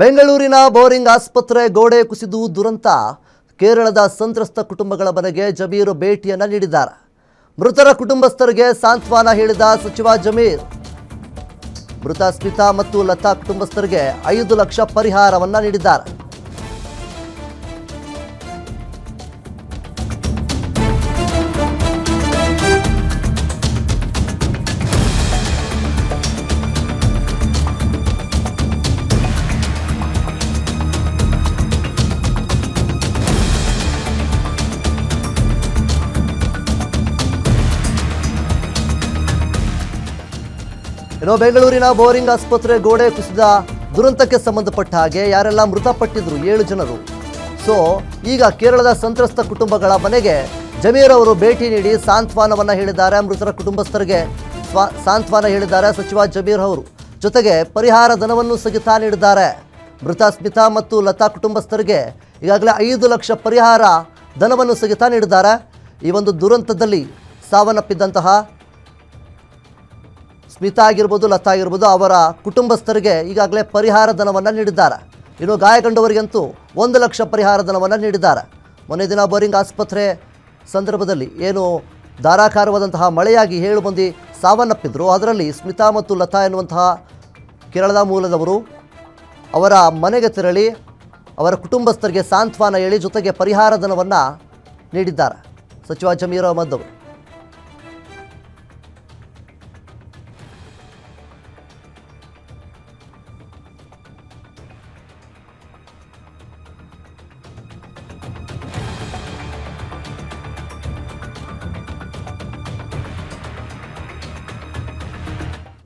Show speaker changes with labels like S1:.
S1: ಬೆಂಗಳೂರಿನ ಬೋರಿಂಗ್ ಆಸ್ಪತ್ರೆ ಗೋಡೆ ಕುಸಿದು ದುರಂತ. ಕೇರಳದ ಸಂತ್ರಸ್ತ ಕುಟುಂಬಗಳ ಮನೆಗೆ ಜಮೀರ್ ಭೇಟಿಯನ್ನ ನೀಡಿದ್ದಾರೆ. ಮೃತರ ಕುಟುಂಬಸ್ಥರಿಗೆ ಸಾಂತ್ವನ ಹೇಳಿದ ಸಚಿವ ಜಮೀರ್. ಮೃತ ಸ್ಮಿತಾ ಮತ್ತು ಲತಾ ಕುಟುಂಬಸ್ಥರಿಗೆ 5 ಲಕ್ಷ ಪರಿಹಾರವನ್ನ ನೀಡಿದ್ದಾರೆ. ಇನ್ನು ಬೆಂಗಳೂರಿನ ಬೋರಿಂಗ್ ಆಸ್ಪತ್ರೆ ಗೋಡೆ ಕುಸಿದ ದುರಂತಕ್ಕೆ ಸಂಬಂಧಪಟ್ಟ ಹಾಗೆ ಯಾರೆಲ್ಲ ಮೃತಪಟ್ಟಿದ್ರು 7 ಜನರು. ಈಗ ಕೇರಳದ ಸಂತ್ರಸ್ತ ಕುಟುಂಬಗಳ ಮನೆಗೆ ಜಮೀರ್ ಅವರು ಭೇಟಿ ನೀಡಿ ಸಾಂತ್ವನವನ್ನ ಹೇಳಿದ್ದಾರೆ. ಮೃತರ ಕುಟುಂಬಸ್ಥರಿಗೆ ಸಾಂತ್ವನ ಹೇಳಿದ್ದಾರೆ ಸಚಿವ ಜಮೀರ್ ಅವರು. ಜೊತೆಗೆ ಪರಿಹಾರ ಧನವನ್ನು ಸಹಿತ ನೀಡಿದ್ದಾರೆ. ಮೃತ ಸ್ಮಿತಾ ಮತ್ತು ಲತಾ ಕುಟುಂಬಸ್ಥರಿಗೆ ಈಗಾಗಲೇ 5 ಲಕ್ಷ ಪರಿಹಾರ ಧನವನ್ನು ಸಹಿತ ನೀಡಿದ್ದಾರೆ. ಈ ಒಂದು ದುರಂತದಲ್ಲಿ ಸಾವನ್ನಪ್ಪಿದ್ದಂತಹ ಸ್ಮಿತಾ ಆಗಿರ್ಬೋದು, ಲತಾ ಆಗಿರ್ಬೋದು, ಅವರ ಕುಟುಂಬಸ್ಥರಿಗೆ ಈಗಾಗಲೇ ಪರಿಹಾರ ಧನವನ್ನು ನೀಡಿದ್ದಾರೆ. ಇನ್ನು ಗಾಯಗೊಂಡವರಿಗಂತೂ 1 ಲಕ್ಷ ಪರಿಹಾರ ಧನವನ್ನು ನೀಡಿದ್ದಾರೆ. ಮೊನ್ನೆ ದಿನ ಬೋರಿಂಗ್ ಆಸ್ಪತ್ರೆ ಸಂದರ್ಭದಲ್ಲಿ ಏನು ಧಾರಾಕಾರವಾದಂತಹ ಮಳೆಯಾಗಿ 7 ಮಂದಿ ಸಾವನ್ನಪ್ಪಿದ್ರು. ಅದರಲ್ಲಿ ಸ್ಮಿತಾ ಮತ್ತು ಲತಾ ಎನ್ನುವಂತಹ ಕೇರಳದ ಮೂಲದವರು ಅವರ ಮನೆಗೆ ತೆರಳಿ ಅವರ ಕುಟುಂಬಸ್ಥರಿಗೆ ಸಾಂತ್ವನ ಹೇಳಿ ಜೊತೆಗೆ ಪರಿಹಾರ ಧನವನ್ನು ನೀಡಿದ್ದಾರೆ ಸಚಿವ ಜಮೀರ್ ಅಹ್ಮದ್ ಅವರು.